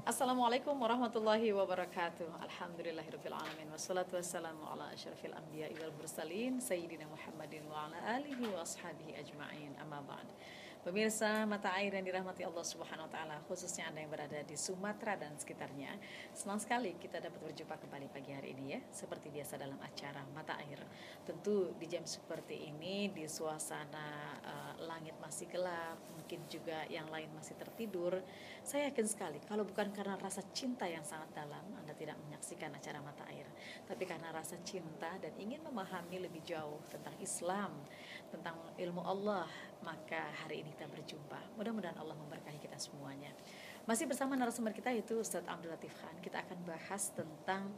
Assalamualaikum warahmatullahi wabarakatuh. Alhamdulillahirabbil alamin wassalatu wassalamu ala asyrafil anbiya'i wal mursalin sayyidina Muhammadin wa ala alihi wa ashabihi ajma'in. Amma ba'd. Pemirsa Mata Air yang dirahmati Allah Subhanahu wa taala, khususnya Anda yang berada di Sumatera dan sekitarnya. Senang sekali kita dapat berjumpa kembali pagi hari ini ya, seperti biasa dalam acara Mata Air. Tentu di jam seperti ini di suasana langit masih gelap, mungkin juga yang lain masih tertidur. Saya yakin sekali kalau bukan karena rasa cinta yang sangat dalam, Anda tidak menyaksikan acara Mata Air. Tapi karena rasa cinta dan ingin memahami lebih jauh tentang Islam, tentang ilmu Allah, maka hari ini kita berjumpa. Mudah-mudahan Allah memberkahi kita semuanya. Masih bersama narasumber kita yaitu Ustadz Abdul Latif Khan. Kita akan bahas tentang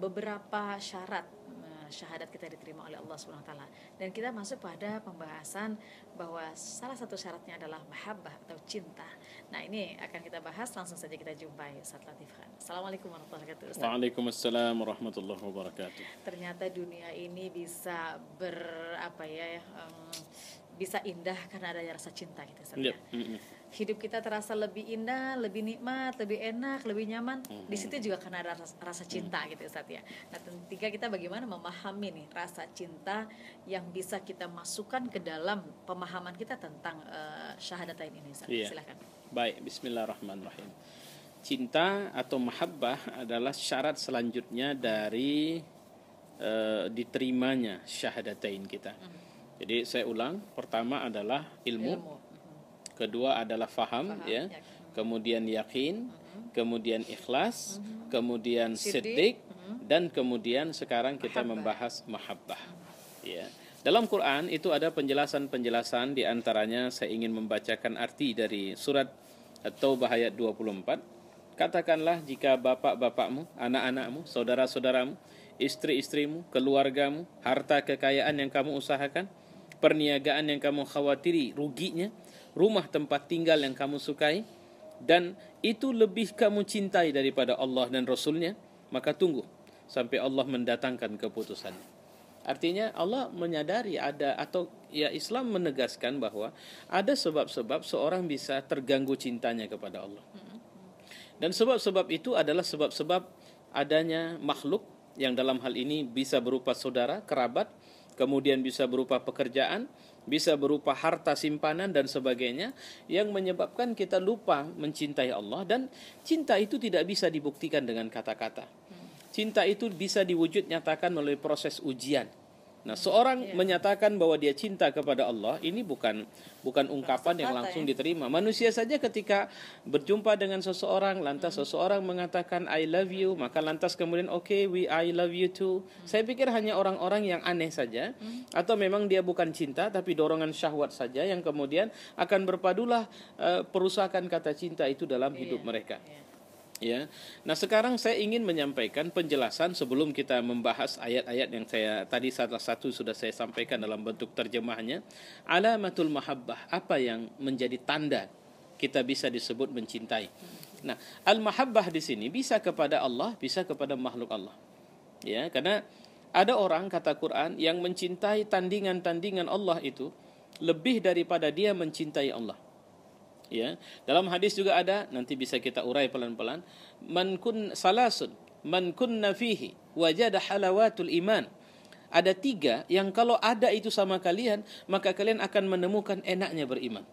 beberapa syarat syahadat kita diterima oleh Allah Subhanahu wa taala. Dan kita masuk pada pembahasan bahwa salah satu syaratnya adalah mahabbah atau cinta. Nah, ini akan kita bahas, langsung saja kita jumpai Ustadz Latif Khan. Assalamualaikum warahmatullahi wabarakatuh. Waalaikumsalam warahmatullahi wabarakatuh. Ternyata dunia ini bisa bisa indah karena ada rasa cinta gitu Ustaz. Yep. Hidup kita terasa lebih indah, lebih nikmat, lebih enak, lebih nyaman. Di situ juga karena ada rasa cinta gitu Ustaz ya. Nah, ketiga kita bagaimana memahami nih rasa cinta yang bisa kita masukkan ke dalam pemahaman kita tentang syahadatain ini Ustaz. Yeah. Silakan. Baik, bismillahirrahmanirrahim. Cinta atau mahabbah adalah syarat selanjutnya dari diterimanya syahadatain kita. Jadi saya ulang, pertama adalah ilmu. Kedua adalah faham ya. Kemudian yakin, kemudian ikhlas, kemudian siddiq, dan kemudian sekarang kita membahas mahabbah. Ya. Dalam Quran itu ada penjelasan-penjelasan, di antaranya saya ingin membacakan arti dari surat At-Taubah ayat 24. Katakanlah jika bapak-bapakmu, anak-anakmu, saudara-saudaramu, istri-istrimu, keluargamu, harta kekayaan yang kamu usahakan, perniagaan yang kamu khawatiri ruginya, rumah tempat tinggal yang kamu sukai, dan itu lebih kamu cintai daripada Allah dan Rasulnya, maka tunggu sampai Allah mendatangkan keputusannya. Artinya Allah menyadari ada, atau ya Islam menegaskan bahwa ada sebab-sebab seorang bisa terganggu cintanya kepada Allah. Dan sebab-sebab itu adalah sebab-sebab adanya makhluk yang dalam hal ini bisa berupa saudara, kerabat, kemudian bisa berupa pekerjaan, bisa berupa harta simpanan dan sebagainya, yang menyebabkan kita lupa mencintai Allah. Dan cinta itu tidak bisa dibuktikan dengan kata-kata. Cinta itu bisa diwujud nyatakan melalui proses ujian. Nah, seorang menyatakan bahwa dia cinta kepada Allah, ini bukan ungkapan yang langsung diterima. Manusia saja ketika berjumpa dengan seseorang, lantas seseorang mengatakan I love you, maka lantas kemudian I love you too. Saya pikir hanya orang-orang yang aneh saja, atau memang dia bukan cinta tapi dorongan syahwat saja, yang kemudian akan berpadulah perusakan kata cinta itu dalam hidup mereka. Ya. Nah, sekarang saya ingin menyampaikan penjelasan sebelum kita membahas ayat-ayat yang saya tadi salah satu sudah saya sampaikan dalam bentuk terjemahnya. Alamatul mahabbah, apa yang menjadi tanda kita bisa disebut mencintai. Nah, al-mahabbah di sini bisa kepada Allah, bisa kepada makhluk Allah. Ya, karena ada orang, kata Quran, yang mencintai tandingan-tandingan Allah itu lebih daripada dia mencintai Allah. Ya, dalam hadis juga ada, nanti bisa kita urai pelan-pelan. Man kunna fihi wajada halawatul iman. Ada 3 yang kalau ada itu sama kalian, maka kalian akan menemukan enaknya beriman.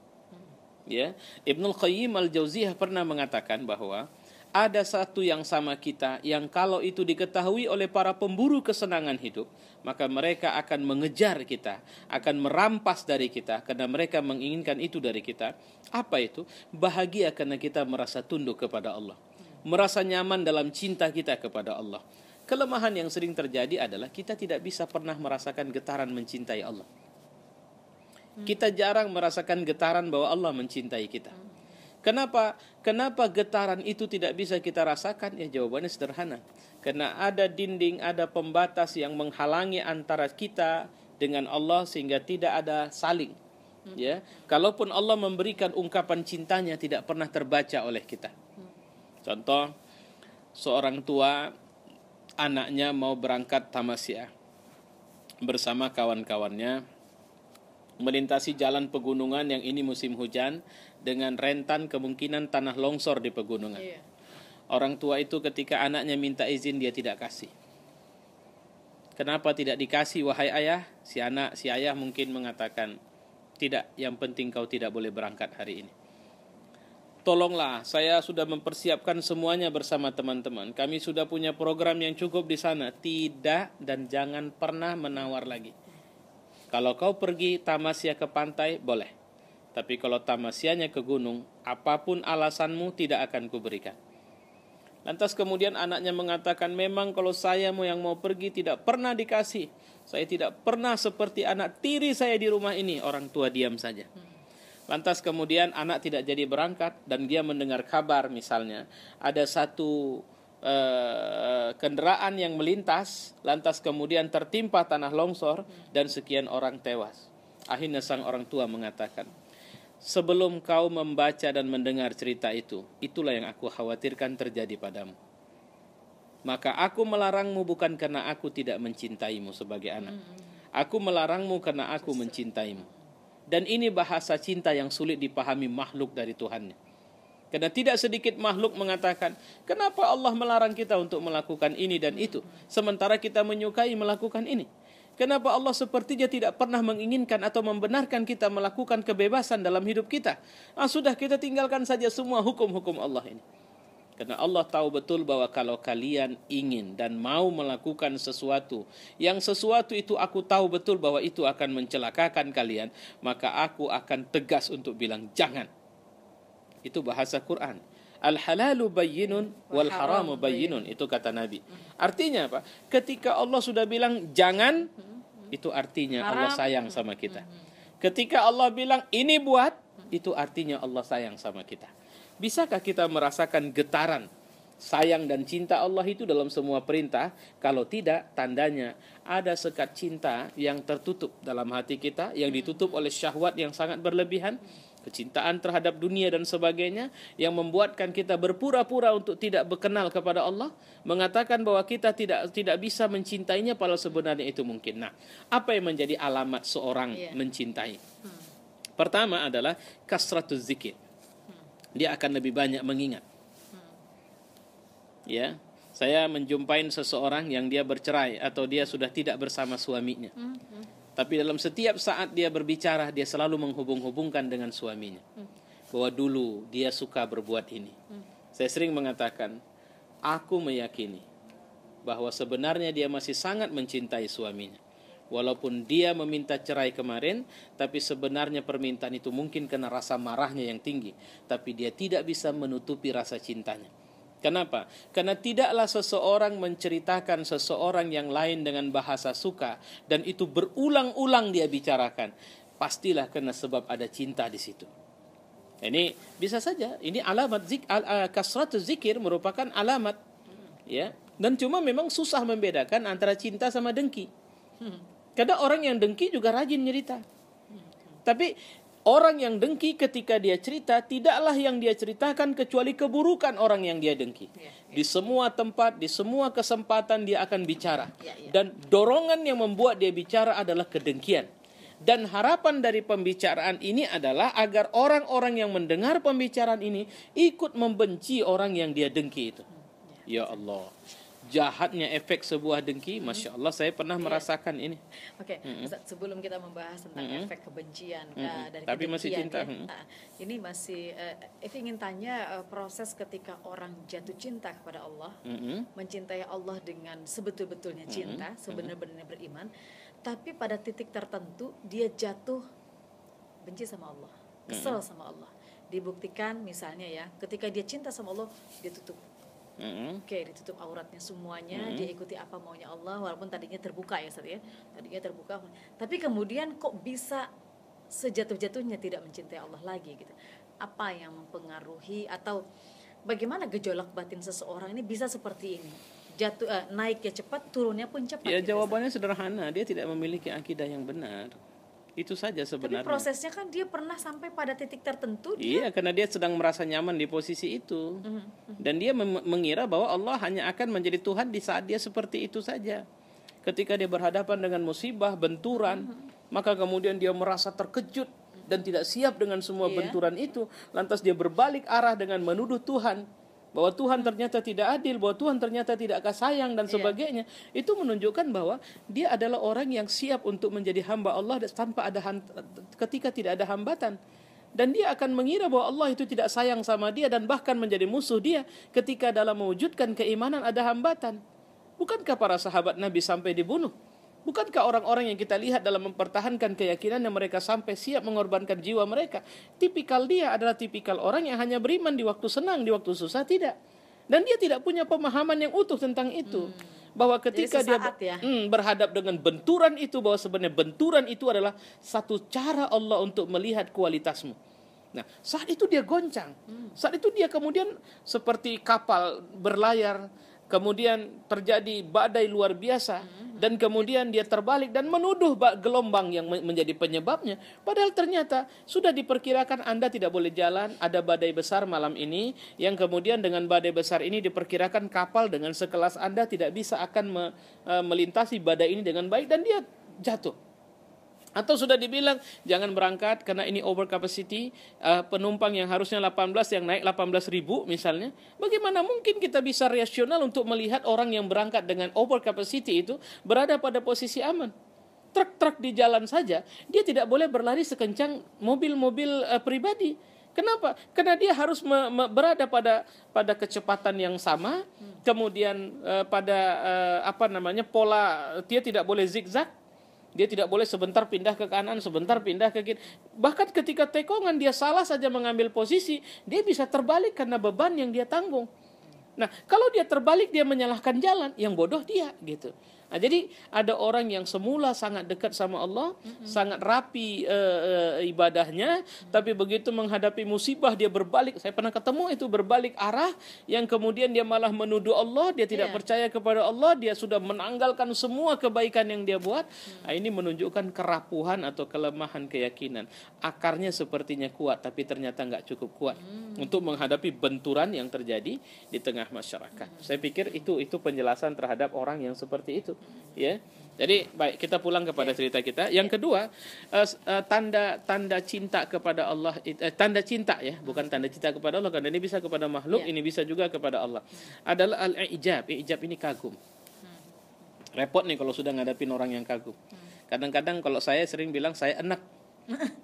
Ya, Ibnul Qayyim Al-Jauziyah pernah mengatakan bahwa ada satu yang sama kita, yang kalau itu diketahui oleh para pemburu kesenangan hidup, maka mereka akan mengejar kita, akan merampas dari kita, karena mereka menginginkan itu dari kita. Apa itu? Bahagia karena kita merasa tunduk kepada Allah, merasa nyaman dalam cinta kita kepada Allah. Kelemahan yang sering terjadi adalah kita tidak bisa pernah merasakan getaran mencintai Allah. Kita jarang merasakan getaran bahwa Allah mencintai kita. Kenapa getaran itu tidak bisa kita rasakan? Ya, jawabannya sederhana. Karena ada dinding, ada pembatas yang menghalangi antara kita dengan Allah sehingga tidak ada saling. Ya, kalaupun Allah memberikan ungkapan cintanya tidak pernah terbaca oleh kita. Contoh, seorang tua anaknya mau berangkat tamasya bersama kawan-kawannya melintasi jalan pegunungan yang ini musim hujan dengan rentan kemungkinan tanah longsor di pegunungan. Orang tua itu ketika anaknya minta izin dia tidak kasih. Kenapa tidak dikasih wahai ayah? Si ayah mungkin mengatakan, tidak, yang penting kau tidak boleh berangkat hari ini. Tolonglah, saya sudah mempersiapkan semuanya bersama teman-teman. Kami sudah punya program yang cukup di sana. Tidak, dan jangan pernah menawar lagi. Kalau kau pergi tamasya ke pantai, boleh. Tapi kalau tamasyanya ke gunung, apapun alasanmu tidak akan kuberikan. Lantas kemudian anaknya mengatakan, memang kalau saya yang mau pergi tidak pernah dikasih. Saya tidak pernah seperti anak tiri saya di rumah ini. Orang tua diam saja. Lantas kemudian anak tidak jadi berangkat dan dia mendengar kabar misalnya ada satu kendaraan yang melintas, lantas kemudian tertimpa tanah longsor dan sekian orang tewas. Akhirnya sang orang tua mengatakan, sebelum kau membaca dan mendengar cerita itu, itulah yang aku khawatirkan terjadi padamu. Maka aku melarangmu bukan karena aku tidak mencintaimu sebagai anak. Aku melarangmu karena aku mencintaimu. Dan ini bahasa cinta yang sulit dipahami makhluk dari Tuhannya. Karena tidak sedikit makhluk mengatakan, kenapa Allah melarang kita untuk melakukan ini dan itu, sementara kita menyukai melakukan ini? Kenapa Allah sepertinya tidak pernah menginginkan atau membenarkan kita melakukan kebebasan dalam hidup kita? Sudah, kita tinggalkan saja semua hukum-hukum Allah ini. Karena Allah tahu betul bahwa kalau kalian ingin dan mau melakukan sesuatu, yang sesuatu itu aku tahu betul bahwa itu akan mencelakakan kalian, maka aku akan tegas untuk bilang jangan. Itu bahasa Quran. Al-halalu bayyinun wal haramu bayyinun, itu kata Nabi. Artinya apa? Ketika Allah sudah bilang jangan, itu artinya Allah sayang sama kita. Ketika Allah bilang ini buat, itu artinya Allah sayang sama kita. Bisakah kita merasakan getaran sayang dan cinta Allah itu dalam semua perintah? Kalau tidak, tandanya ada sekat cinta yang tertutup dalam hati kita, yang ditutup oleh syahwat yang sangat berlebihan, kecintaan terhadap dunia dan sebagainya, yang membuatkan kita berpura-pura untuk tidak berkenal kepada Allah, mengatakan bahwa kita tidak bisa mencintainya, padahal sebenarnya itu mungkin. Nah, apa yang menjadi alamat seorang mencintai? Pertama adalah kasratuz zikir. Dia akan lebih banyak mengingat. Ya, saya menjumpai seseorang yang dia bercerai atau dia sudah tidak bersama suaminya. Tapi dalam setiap saat dia berbicara, dia selalu menghubung-hubungkan dengan suaminya. Bahwa dulu dia suka berbuat ini. Saya sering mengatakan, aku meyakini bahwa sebenarnya dia masih sangat mencintai suaminya. Walaupun dia meminta cerai kemarin, tapi sebenarnya permintaan itu mungkin karena rasa marahnya yang tinggi. Tapi dia tidak bisa menutupi rasa cintanya. Kenapa? Karena tidaklah seseorang menceritakan seseorang yang lain dengan bahasa suka, dan itu berulang-ulang dia bicarakan. Pastilah karena sebab ada cinta di situ. Ini bisa saja, ini alamat kasratuz zikir merupakan alamat. Ya, dan cuma memang susah membedakan antara cinta sama dengki. Karena orang yang dengki juga rajin cerita. Tapi orang yang dengki ketika dia cerita, tidaklah yang dia ceritakan kecuali keburukan orang yang dia dengki. Di semua tempat, di semua kesempatan dia akan bicara. Dan dorongan yang membuat dia bicara adalah kedengkian. Dan harapan dari pembicaraan ini adalah agar orang-orang yang mendengar pembicaraan ini ikut membenci orang yang dia dengki itu. Ya Allah, jahatnya efek sebuah dengki. Masya Allah, saya pernah merasakan ini. Oke, sebelum kita membahas tentang efek kebencian dari tapi masih cinta. Ini masih Evi ingin tanya proses ketika orang jatuh cinta kepada Allah, mencintai Allah dengan sebetul-betulnya cinta, sebenar-benarnya beriman, tapi pada titik tertentu dia jatuh benci sama Allah, kesel sama Allah. Dibuktikan misalnya ya, ketika dia cinta sama Allah, dia tutup. Ditutup auratnya semuanya, dia ikuti apa maunya Allah, walaupun tadinya terbuka ya Ustaz ya. Tadinya terbuka, tapi kemudian kok bisa sejatuh-jatuhnya tidak mencintai Allah lagi gitu. Apa yang mempengaruhi atau bagaimana gejolak batin seseorang ini bisa seperti ini? Jatuh naiknya cepat, turunnya pun cepat. Ya, gitu, jawabannya sederhana, dia tidak memiliki akidah yang benar. Itu saja sebenarnya. Tapi prosesnya kan dia pernah sampai pada titik tertentu. Iya, karena dia sedang merasa nyaman di posisi itu. Dan dia mengira bahwa Allah hanya akan menjadi Tuhan di saat dia seperti itu saja. Ketika dia berhadapan dengan musibah, benturan, maka kemudian dia merasa terkejut dan tidak siap dengan semua benturan itu. Lantas dia berbalik arah dengan menuduh Tuhan, bahwa Tuhan ternyata tidak adil, bahwa Tuhan ternyata tidak sayang dan sebagainya. Itu menunjukkan bahwa dia adalah orang yang siap untuk menjadi hamba Allah tanpa ada ketika tidak ada hambatan. Dan dia akan mengira bahwa Allah itu tidak sayang sama dia dan bahkan menjadi musuh dia ketika dalam mewujudkan keimanan ada hambatan. Bukankah para sahabat Nabi sampai dibunuh? Bukankah orang-orang yang kita lihat dalam mempertahankan keyakinan yang mereka sampai siap mengorbankan jiwa mereka? Tipikal dia adalah tipikal orang yang hanya beriman di waktu senang, di waktu susah tidak. Dan dia tidak punya pemahaman yang utuh tentang itu. Bahwa ketika dia berhadap dengan benturan itu, bahwa sebenarnya benturan itu adalah satu cara Allah untuk melihat kualitasmu. Nah, saat itu dia goncang. Saat itu dia kemudian seperti kapal berlayar, kemudian terjadi badai luar biasa, dan kemudian dia terbalik dan menuduh gelombang yang menjadi penyebabnya. Padahal ternyata sudah diperkirakan Anda tidak boleh jalan, ada badai besar malam ini, yang kemudian dengan badai besar ini diperkirakan kapal dengan sekelas Anda tidak bisa akan melintasi badai ini dengan baik, dan dia jatuh. Atau sudah dibilang jangan berangkat karena ini over capacity, penumpang yang harusnya 18 yang naik 18.000 misalnya. Bagaimana mungkin kita bisa rasional untuk melihat orang yang berangkat dengan over capacity itu berada pada posisi aman? Truk-truk di jalan saja, dia tidak boleh berlari sekencang mobil-mobil pribadi. Kenapa? Karena dia harus berada pada kecepatan yang sama, kemudian pada pola, dia tidak boleh zigzag. Dia tidak boleh sebentar pindah ke kanan, sebentar pindah ke kiri. Bahkan ketika tekongan dia salah saja mengambil posisi, dia bisa terbalik karena beban yang dia tanggung. Nah, kalau dia terbalik, dia menyalahkan jalan, yang bodoh dia gitu. Nah, jadi ada orang yang semula sangat dekat sama Allah, sangat rapi ibadahnya, tapi begitu menghadapi musibah dia berbalik. Saya pernah ketemu itu berbalik arah, yang kemudian dia malah menuduh Allah, dia tidak percaya kepada Allah, dia sudah menanggalkan semua kebaikan yang dia buat. Nah, ini menunjukkan kerapuhan atau kelemahan keyakinan. Akarnya sepertinya kuat, tapi ternyata nggak cukup kuat untuk menghadapi benturan yang terjadi di tengah masyarakat. Saya pikir itu penjelasan terhadap orang yang seperti itu. Ya, jadi baik, kita pulang kepada cerita kita. Yang kedua, tanda cinta kepada Allah, tanda cinta ya, bukan tanda cinta kepada Allah, karena ini bisa kepada makhluk, ini bisa juga kepada Allah. Adalah al-i'jab. I'jab ini kagum. Repot nih kalau sudah ngadapin orang yang kagum. Kadang-kadang kalau saya sering bilang saya enak.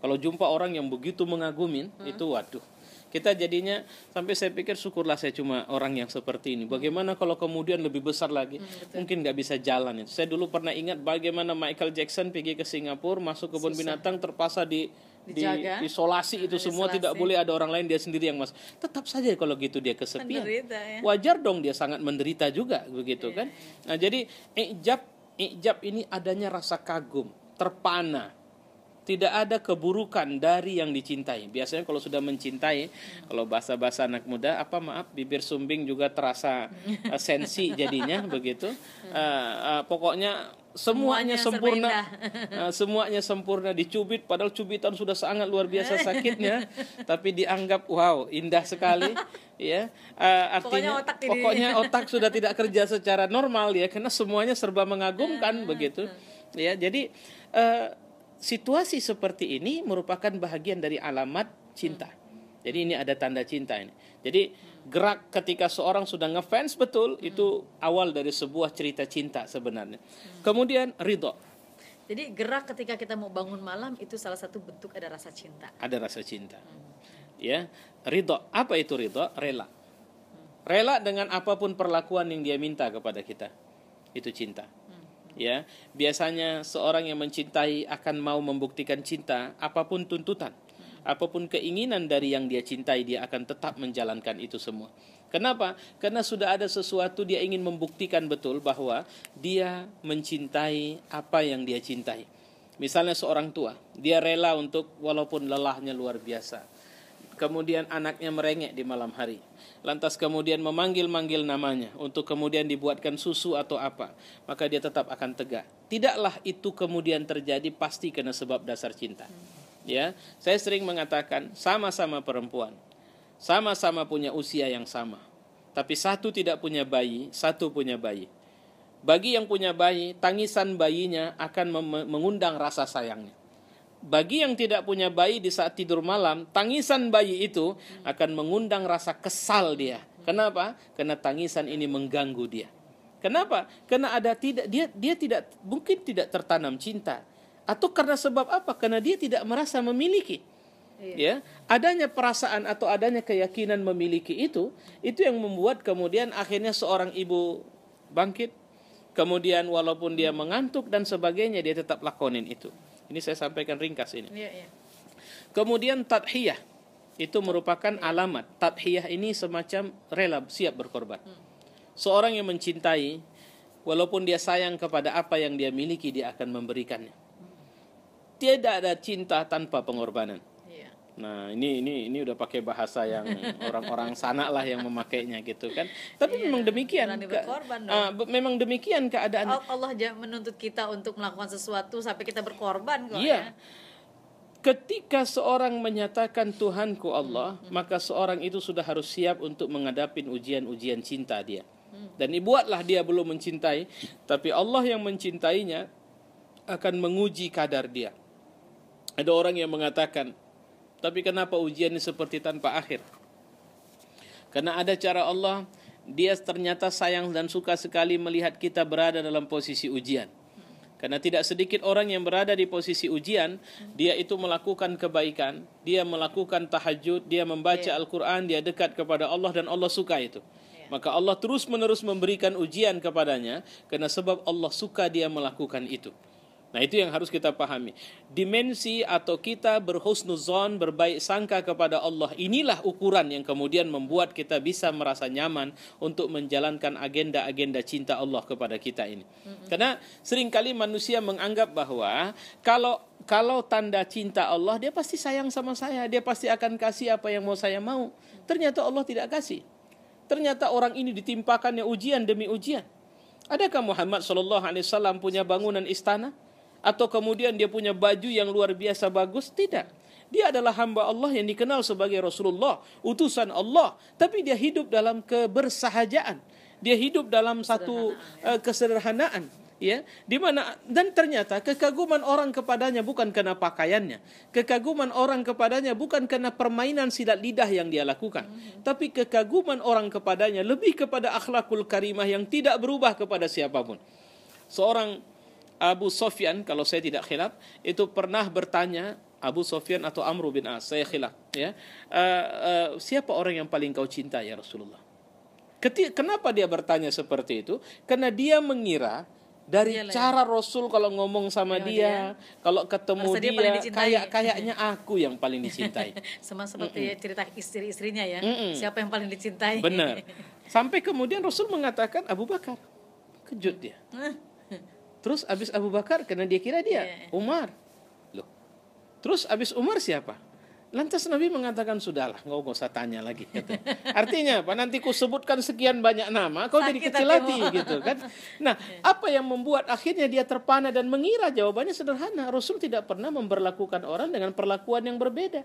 Kalau jumpa orang yang begitu mengagumin, itu waduh. Kita jadinya sampai saya pikir syukurlah saya cuma orang yang seperti ini. Bagaimana kalau kemudian lebih besar lagi? Mungkin nggak bisa jalan itu. Saya dulu pernah ingat bagaimana Michael Jackson pergi ke Singapura, masuk kebun binatang, terpaksa isolasi itu semua, tidak boleh ada orang lain, dia sendiri yang masuk. Tetap saja kalau gitu dia kesepian. Wajar dong dia sangat menderita juga begitu kan. Nah, jadi ijab ini adanya rasa kagum, terpana. Tidak ada keburukan dari yang dicintai. Biasanya kalau sudah mencintai, kalau bahasa-bahasa anak muda, bibir sumbing juga terasa sensi jadinya begitu. Pokoknya semuanya sempurna. Semuanya sempurna, dicubit padahal cubitan sudah sangat luar biasa sakitnya, tapi dianggap wow, indah sekali. Ya, artinya pokoknya otak sudah tidak kerja secara normal ya, karena semuanya serba mengagumkan begitu. Ya, jadi situasi seperti ini merupakan bahagian dari alamat cinta. Jadi ini ada tanda cinta ini. Jadi gerak ketika seorang sudah ngefans betul, itu awal dari sebuah cerita cinta sebenarnya. Kemudian ridho. Jadi gerak ketika kita mau bangun malam itu salah satu bentuk ada rasa cinta. Ada rasa cinta. Ya, ridho. Apa itu ridho? Rela. Rela dengan apapun perlakuan yang dia minta kepada kita. Itu cinta. Ya, biasanya seorang yang mencintai akan mau membuktikan cinta, apapun tuntutan, apapun keinginan dari yang dia cintai, dia akan tetap menjalankan itu semua. Kenapa? Karena sudah ada sesuatu dia ingin membuktikan betul bahwa dia mencintai apa yang dia cintai. Misalnya seorang tua, dia rela untuk walaupun lelahnya luar biasa. Kemudian anaknya merengek di malam hari. Lantas kemudian memanggil-manggil namanya untuk kemudian dibuatkan susu atau apa. Maka dia tetap akan tegak. Tidaklah itu kemudian terjadi pasti karena sebab dasar cinta. Ya, saya sering mengatakan sama-sama perempuan. Sama-sama punya usia yang sama. Tapi satu tidak punya bayi, satu punya bayi. Bagi yang punya bayi, tangisan bayinya akan mengundang rasa sayangnya. Bagi yang tidak punya bayi, di saat tidur malam, tangisan bayi itu akan mengundang rasa kesal dia. Kenapa? Karena tangisan ini mengganggu dia. Kenapa? Karena dia tidak mungkin tidak tertanam cinta. Atau karena sebab apa? Karena dia tidak merasa memiliki. Ya, adanya perasaan atau adanya keyakinan memiliki itu yang membuat kemudian akhirnya seorang ibu bangkit, kemudian walaupun dia mengantuk dan sebagainya, dia tetap lakonin itu. Ini saya sampaikan ringkas ini. Kemudian tadhiyah itu merupakan alamat. Tadhiyah ini semacam rela, siap berkorban. Seorang yang mencintai, walaupun dia sayang kepada apa yang dia miliki, dia akan memberikannya. Tidak ada cinta tanpa pengorbanan. Nah, ini udah pakai bahasa yang orang-orang sana lah yang memakainya gitu kan. Tapi memang demikian. Memang demikian keadaan. Allah menuntut kita untuk melakukan sesuatu sampai kita berkorban kok. Iya. Ketika seorang menyatakan Tuhanku Allah, maka seorang itu sudah harus siap untuk menghadapi ujian-ujian cinta dia. Dan buatlah dia belum mencintai, tapi Allah yang mencintainya akan menguji kadar dia. Ada orang yang mengatakan, tapi kenapa ujian ini seperti tanpa akhir? Karena ada cara Allah, dia ternyata sayang dan suka sekali melihat kita berada dalam posisi ujian. Karena tidak sedikit orang yang berada di posisi ujian, dia itu melakukan kebaikan, dia melakukan tahajud, dia membaca Al-Quran, dia dekat kepada Allah dan Allah suka itu. Maka Allah terus menerus memberikan ujian kepadanya, karena sebab Allah suka dia melakukan itu. Nah, itu yang harus kita pahami. Dimensi atau kita berhusnuzon, berbaik sangka kepada Allah, inilah ukuran yang kemudian membuat kita bisa merasa nyaman untuk menjalankan agenda-agenda cinta Allah kepada kita ini. Karena seringkali manusia menganggap bahwa kalau tanda cinta Allah, dia pasti sayang sama saya, dia pasti akan kasih apa yang mau saya mau. Ternyata Allah tidak kasih. Ternyata orang ini ditimpakannya ujian demi ujian. Adakah Muhammad SAW punya bangunan istana? Atau kemudian dia punya baju yang luar biasa bagus? Tidak. Dia adalah hamba Allah yang dikenal sebagai Rasulullah, utusan Allah. Tapi dia hidup dalam kebersahajaan. Dia hidup dalam satu kesederhanaan. Ya, di mana dan ternyata kekaguman orang kepadanya bukan karena pakaiannya, kekaguman orang kepadanya bukan karena permainan silat lidah yang dia lakukan, tapi kekaguman orang kepadanya lebih kepada akhlakul karimah yang tidak berubah kepada siapapun. Seorang Abu Sufyan, kalau saya tidak khilaf, itu pernah bertanya, Abu Sufyan atau Amr bin As, saya khilaf, ya, siapa orang yang paling kau cinta ya Rasulullah? Kenapa dia bertanya seperti itu? Karena dia mengira dari cara Rasul kalau ngomong sama dia, kalau ketemu dia kayaknya aku yang paling dicintai. Sama seperti cerita istri-istrinya ya, siapa yang paling dicintai. Benar. Sampai kemudian Rasul mengatakan Abu Bakar. Kejut dia. Terus abis Abu Bakar, karena dia kira dia Umar. Loh. Terus abis Umar siapa? Lantas Nabi mengatakan, sudahlah, nggak usah tanya lagi. Gitu. Artinya apa? Nanti ku sebutkan sekian banyak nama, kau jadi kecil hati, gitu kan? Nah, apa yang membuat akhirnya dia terpana dan mengira jawabannya sederhana. Rasul tidak pernah memperlakukan orang dengan perlakuan yang berbeda.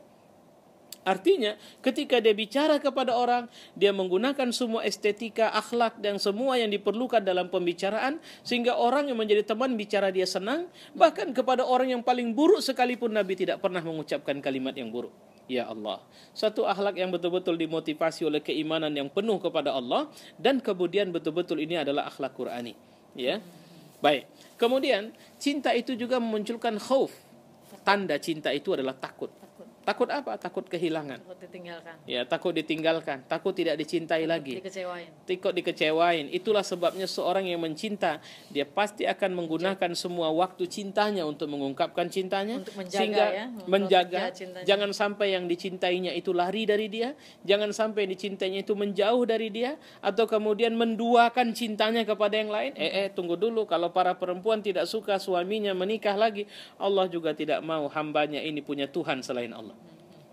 Artinya, ketika dia bicara kepada orang, dia menggunakan semua estetika, akhlak, dan semua yang diperlukan dalam pembicaraan, sehingga orang yang menjadi teman bicara dia senang. Bahkan kepada orang yang paling buruk sekalipun Nabi tidak pernah mengucapkan kalimat yang buruk. Ya Allah, satu akhlak yang betul-betul dimotivasi oleh keimanan yang penuh kepada Allah, dan kemudian betul-betul ini adalah akhlak Qur'ani. Ya, baik. Kemudian, cinta itu juga memunculkan khauf. Tanda cinta itu adalah takut. Takut apa? Takut kehilangan. Takut ditinggalkan. Ya, takut ditinggalkan, takut tidak dicintai lagi. Takut dikecewain. Itulah sebabnya seorang yang mencinta, dia pasti akan menggunakan semua waktu cintanya untuk mengungkapkan cintanya, untuk menjaga, sehingga menjaga jangan sampai yang dicintainya itu lari dari dia, jangan sampai yang dicintainya itu menjauh dari dia, atau kemudian menduakan cintanya kepada yang lain. Tunggu dulu, kalau para perempuan tidak suka suaminya menikah lagi, Allah juga tidak mau hambanya ini punya Tuhan selain Allah.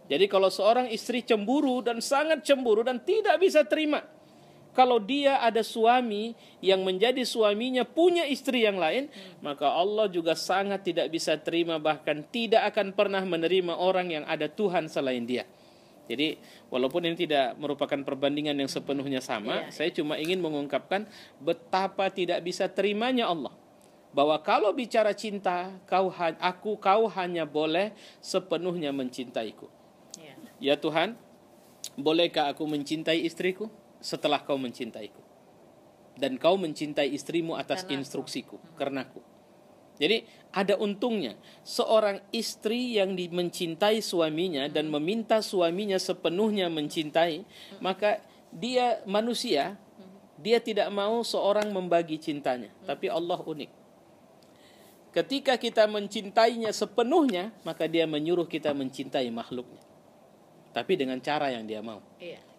Jadi kalau seorang istri cemburu dan sangat cemburu dan tidak bisa terima kalau dia ada suami yang menjadi suaminya punya istri yang lain, maka Allah juga sangat tidak bisa terima, bahkan tidak akan pernah menerima orang yang ada Tuhan selain dia. Jadi walaupun ini tidak merupakan perbandingan yang sepenuhnya sama, saya cuma ingin mengungkapkan betapa tidak bisa terimanya Allah. Bahwa kalau bicara cinta, kau hanya boleh sepenuhnya mencintaiku. Ya Tuhan, bolehkah aku mencintai istriku setelah kau mencintaiku? Dan kau mencintai istrimu atas instruksiku, karenaku. Jadi ada untungnya seorang istri yang mencintai suaminya dan meminta suaminya sepenuhnya mencintai, maka dia manusia, dia tidak mau seorang membagi cintanya. Tapi Allah unik. Ketika kita mencintainya sepenuhnya, maka dia menyuruh kita mencintai makhluknya. Tapi dengan cara yang dia mau.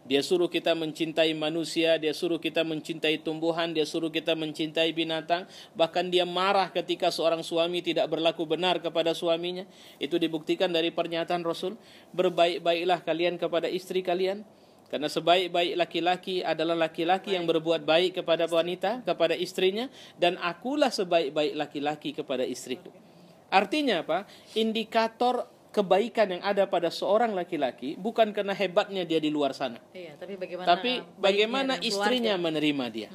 Dia suruh kita mencintai manusia, dia suruh kita mencintai tumbuhan, dia suruh kita mencintai binatang. Bahkan dia marah ketika seorang suami tidak berlaku benar kepada suaminya. Itu dibuktikan dari pernyataan Rasul, berbaik-baiklah kalian kepada istri kalian. Karena sebaik-baik laki-laki adalah laki-laki yang berbuat baik kepada wanita, kepada istrinya. Dan akulah sebaik-baik laki-laki kepada istriku. Artinya apa? Indikator kebaikan yang ada pada seorang laki-laki bukan karena hebatnya dia di luar sana. Tapi bagaimana istrinya menerima dia.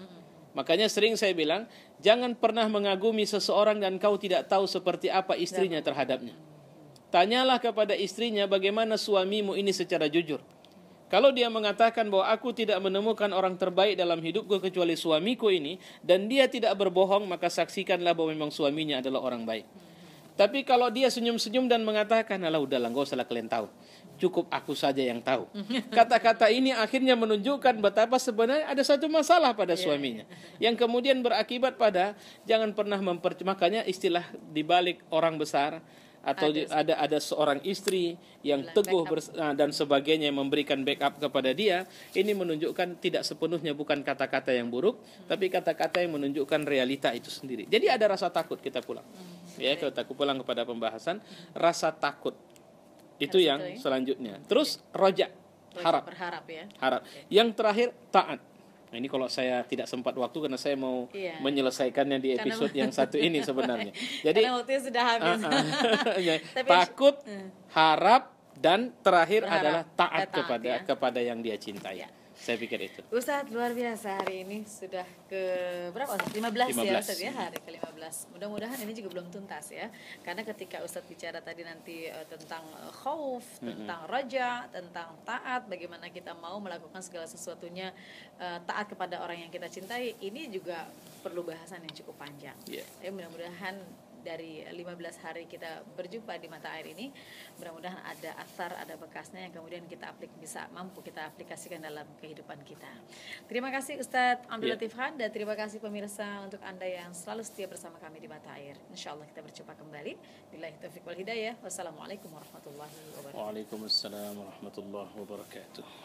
Makanya sering saya bilang, jangan pernah mengagumi seseorang dan kau tidak tahu seperti apa istrinya terhadapnya. Tanyalah kepada istrinya bagaimana suamimu ini secara jujur. Kalau dia mengatakan bahwa aku tidak menemukan orang terbaik dalam hidupku kecuali suamiku ini, dan dia tidak berbohong, maka saksikanlah bahwa memang suaminya adalah orang baik. Tapi kalau dia senyum-senyum dan mengatakan, alah udahlah, gak usah kalian tahu, cukup aku saja yang tahu. Kata-kata ini akhirnya menunjukkan betapa sebenarnya ada satu masalah pada suaminya, yang kemudian berakibat pada jangan pernah makanya istilah dibalik orang besar atau ada seorang istri yang teguh dan sebagainya yang memberikan backup kepada dia. Ini menunjukkan tidak sepenuhnya bukan kata-kata yang buruk, tapi kata-kata yang menunjukkan realita itu sendiri. Jadi ada rasa takut kita pulang. Ya, kita pulang kepada pembahasan rasa takut. Itu yang selanjutnya. Terus roja, harap. Berharap ya. Harap. Yang terakhir taat. Nah, ini kalau saya tidak sempat waktu karena saya mau menyelesaikannya di episode yang satu ini sebenarnya. Jadi karena waktunya sudah habis. Takut, harap, dan terakhir adalah taat kepada yang dia cintai. Saya pikir itu. Ustadz luar biasa, hari ini sudah ke berapa? 15 ya Ustadz ya, hari ke-15. Mudah-mudahan ini juga belum tuntas ya. Karena ketika Ustadz bicara tadi nanti tentang khauf, tentang raja, tentang taat, bagaimana kita mau melakukan segala sesuatunya taat kepada orang yang kita cintai, ini juga perlu bahasan yang cukup panjang. Tapi mudah-mudahan dari 15 hari kita berjumpa di mata air ini, mudah-mudahan ada asar, ada bekasnya yang kemudian kita bisa mampu kita aplikasikan dalam kehidupan kita. Terima kasih Ustadz Abdul Latif Khan, dan terima kasih pemirsa untuk Anda yang selalu setia bersama kami di mata air. Insyaallah kita berjumpa kembali. Billahi taufiq wal hidayah. Wassalamualaikum warahmatullahi wabarakatuh. Waalaikumsalam warahmatullahi wabarakatuh.